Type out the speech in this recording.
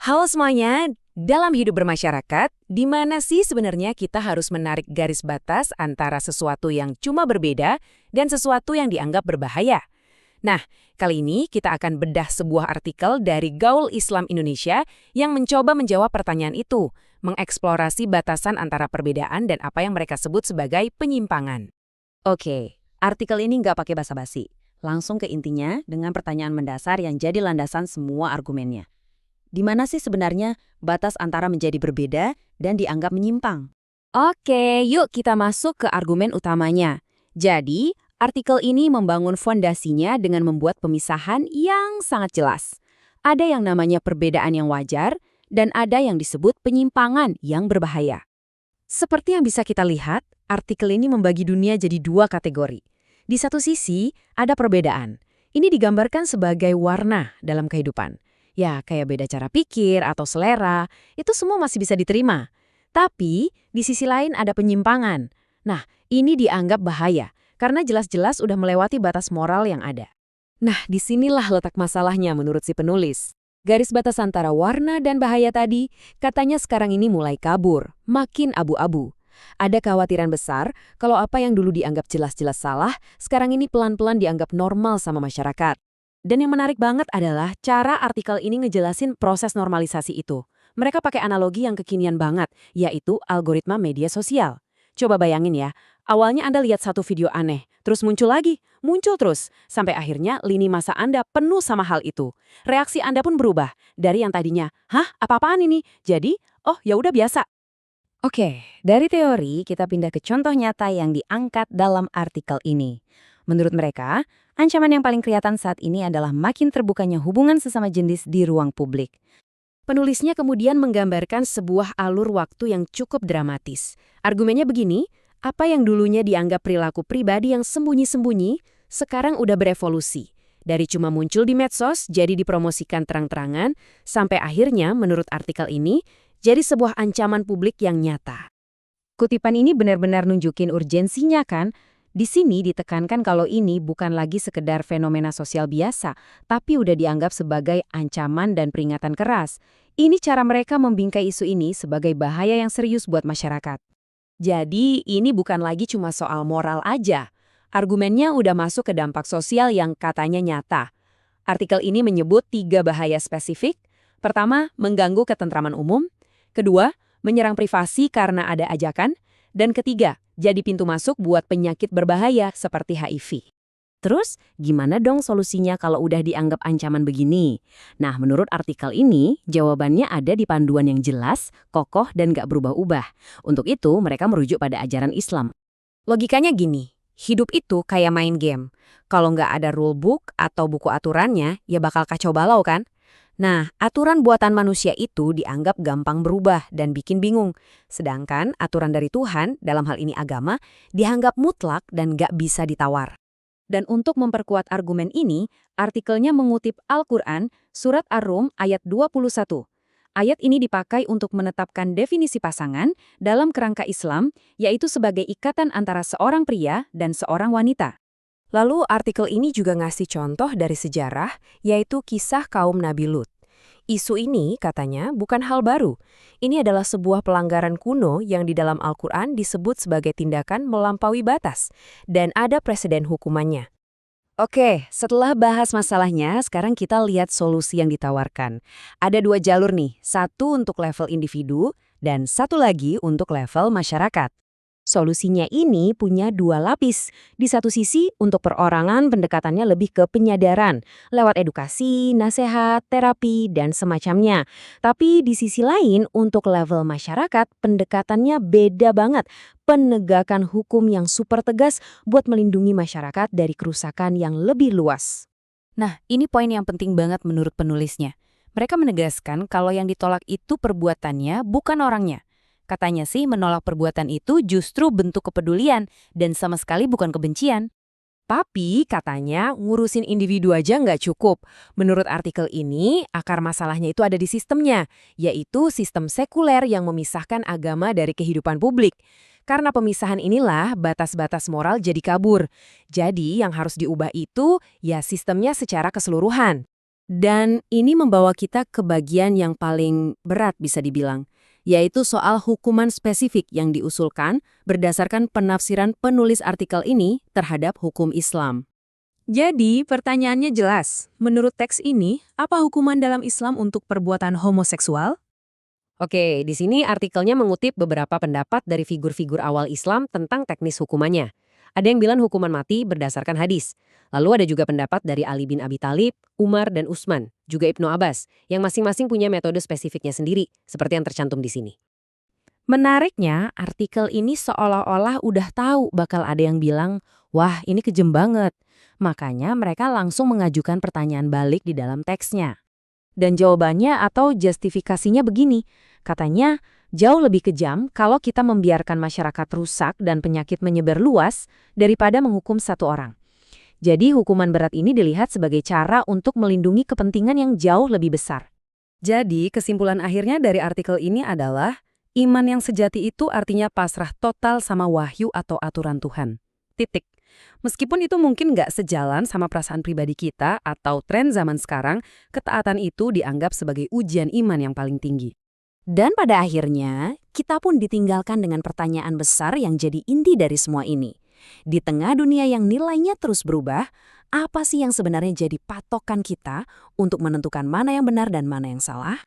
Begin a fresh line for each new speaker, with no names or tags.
Halo semuanya, dalam hidup bermasyarakat, di mana sih sebenarnya kita harus menarik garis batas antara sesuatu yang cuma berbeda dan sesuatu yang dianggap berbahaya? Nah, kali ini kita akan bedah sebuah artikel dari Gaul Islam Indonesia yang mencoba menjawab pertanyaan itu, mengeksplorasi batasan antara perbedaan dan apa yang mereka sebut sebagai penyimpangan.
Oke, artikel ini nggak pakai basa-basi. Langsung ke intinya dengan pertanyaan mendasar yang jadi landasan semua argumennya. Di mana sih sebenarnya batas antara menjadi berbeda dan dianggap menyimpang?
Oke, yuk kita masuk ke argumen utamanya. Jadi, artikel ini membangun fondasinya dengan membuat pemisahan yang sangat jelas. Ada yang namanya perbedaan yang wajar, dan ada yang disebut penyimpangan yang berbahaya. Seperti yang bisa kita lihat, artikel ini membagi dunia jadi dua kategori. Di satu sisi, ada perbedaan. Ini digambarkan sebagai warna dalam kehidupan. Ya, kayak beda cara pikir atau selera, itu semua masih bisa diterima. Tapi, di sisi lain ada penyimpangan. Nah, ini dianggap bahaya, karena jelas-jelas udah melewati batas moral yang ada. Nah, disinilah letak masalahnya menurut si penulis. Garis batas antara warna dan bahaya tadi, katanya sekarang ini mulai kabur, makin abu-abu. Ada kekhawatiran besar kalau apa yang dulu dianggap jelas-jelas salah, sekarang ini pelan-pelan dianggap normal sama masyarakat. Dan yang menarik banget adalah cara artikel ini ngejelasin proses normalisasi itu. Mereka pakai analogi yang kekinian banget, yaitu algoritma media sosial. Coba bayangin ya, awalnya Anda lihat satu video aneh, terus muncul lagi, muncul terus, sampai akhirnya lini masa Anda penuh sama hal itu. Reaksi Anda pun berubah, dari yang tadinya, "Hah, apa-apaan ini?" Jadi, "Oh, ya udah biasa."
Oke, dari teori kita pindah ke contoh nyata yang diangkat dalam artikel ini. Menurut mereka, ancaman yang paling kelihatan saat ini adalah makin terbukanya hubungan sesama jenis di ruang publik.
Penulisnya kemudian menggambarkan sebuah alur waktu yang cukup dramatis. Argumennya begini, apa yang dulunya dianggap perilaku pribadi yang sembunyi-sembunyi, sekarang udah berevolusi. Dari cuma muncul di medsos, jadi dipromosikan terang-terangan, sampai akhirnya, menurut artikel ini, jadi sebuah ancaman publik yang nyata.
Kutipan ini benar-benar nunjukin urgensinya kan? Di sini ditekankan kalau ini bukan lagi sekedar fenomena sosial biasa, tapi udah dianggap sebagai ancaman dan peringatan keras. Ini cara mereka membingkai isu ini sebagai bahaya yang serius buat masyarakat.
Jadi, ini bukan lagi cuma soal moral aja. Argumennya udah masuk ke dampak sosial yang katanya nyata. Artikel ini menyebut 3 bahaya spesifik. Pertama, mengganggu ketentraman umum. Kedua, menyerang privasi karena ada ajakan. Dan ketiga, jadi pintu masuk buat penyakit berbahaya seperti HIV.
Terus, gimana dong solusinya kalau udah dianggap ancaman begini? Nah, menurut artikel ini, jawabannya ada di panduan yang jelas, kokoh, dan gak berubah-ubah. Untuk itu, mereka merujuk pada ajaran Islam.
Logikanya gini, hidup itu kayak main game. Kalau nggak ada rulebook atau buku aturannya, ya bakal kacau balau kan? Nah, aturan buatan manusia itu dianggap gampang berubah dan bikin bingung. Sedangkan aturan dari Tuhan, dalam hal ini agama, dianggap mutlak dan nggak bisa ditawar.
Dan untuk memperkuat argumen ini, artikelnya mengutip Al-Quran, Surat Ar-Rum ayat 21. Ayat ini dipakai untuk menetapkan definisi pasangan dalam kerangka Islam, yaitu sebagai ikatan antara seorang pria dan seorang wanita.
Lalu artikel ini juga ngasih contoh dari sejarah, yaitu kisah kaum Nabi Lut. Isu ini, katanya, bukan hal baru. Ini adalah sebuah pelanggaran kuno yang di dalam Al-Quran disebut sebagai tindakan melampaui batas, dan ada presiden hukumannya. Oke, setelah bahas masalahnya, sekarang kita lihat solusi yang ditawarkan. Ada 2 jalur nih, satu untuk level individu, dan satu lagi untuk level masyarakat. Solusinya ini punya 2 lapis. Di satu sisi, untuk perorangan pendekatannya lebih ke penyadaran, lewat edukasi, nasihat, terapi, dan semacamnya. Tapi di sisi lain, untuk level masyarakat, pendekatannya beda banget. Penegakan hukum yang super tegas buat melindungi masyarakat dari kerusakan yang lebih luas. Nah, ini poin yang penting banget menurut penulisnya. Mereka menegaskan kalau yang ditolak itu perbuatannya, bukan orangnya. Katanya sih menolak perbuatan itu justru bentuk kepedulian dan sama sekali bukan kebencian. Tapi katanya ngurusin individu aja nggak cukup. Menurut artikel ini, akar masalahnya itu ada di sistemnya, yaitu sistem sekuler yang memisahkan agama dari kehidupan publik. Karena pemisahan inilah batas-batas moral jadi kabur. Jadi yang harus diubah itu ya sistemnya secara keseluruhan. Dan ini membawa kita ke bagian yang paling berat bisa dibilang, yaitu soal hukuman spesifik yang diusulkan berdasarkan penafsiran penulis artikel ini terhadap hukum Islam.
Jadi, pertanyaannya jelas. Menurut teks ini, apa hukuman dalam Islam untuk perbuatan homoseksual?
Oke, di sini artikelnya mengutip beberapa pendapat dari figur-figur awal Islam tentang teknis hukumannya. Ada yang bilang hukuman mati berdasarkan hadis. Lalu ada juga pendapat dari Ali bin Abi Thalib, Umar, dan Utsman, juga Ibnu Abbas, yang masing-masing punya metode spesifiknya sendiri, seperti yang tercantum di sini.
Menariknya, artikel ini seolah-olah udah tahu bakal ada yang bilang, wah ini kejem banget. Makanya mereka langsung mengajukan pertanyaan balik di dalam teksnya. Dan jawabannya atau justifikasinya begini, katanya jauh lebih kejam kalau kita membiarkan masyarakat rusak dan penyakit menyebar luas daripada menghukum satu orang. Jadi hukuman berat ini dilihat sebagai cara untuk melindungi kepentingan yang jauh lebih besar.
Jadi, kesimpulan akhirnya dari artikel ini adalah, iman yang sejati itu artinya pasrah total sama wahyu atau aturan Tuhan. Titik. Meskipun itu mungkin nggak sejalan sama perasaan pribadi kita atau tren zaman sekarang, ketaatan itu dianggap sebagai ujian iman yang paling tinggi.
Dan pada akhirnya, kita pun ditinggalkan dengan pertanyaan besar yang jadi inti dari semua ini. Di tengah dunia yang nilainya terus berubah, apa sih yang sebenarnya jadi patokan kita untuk menentukan mana yang benar dan mana yang salah?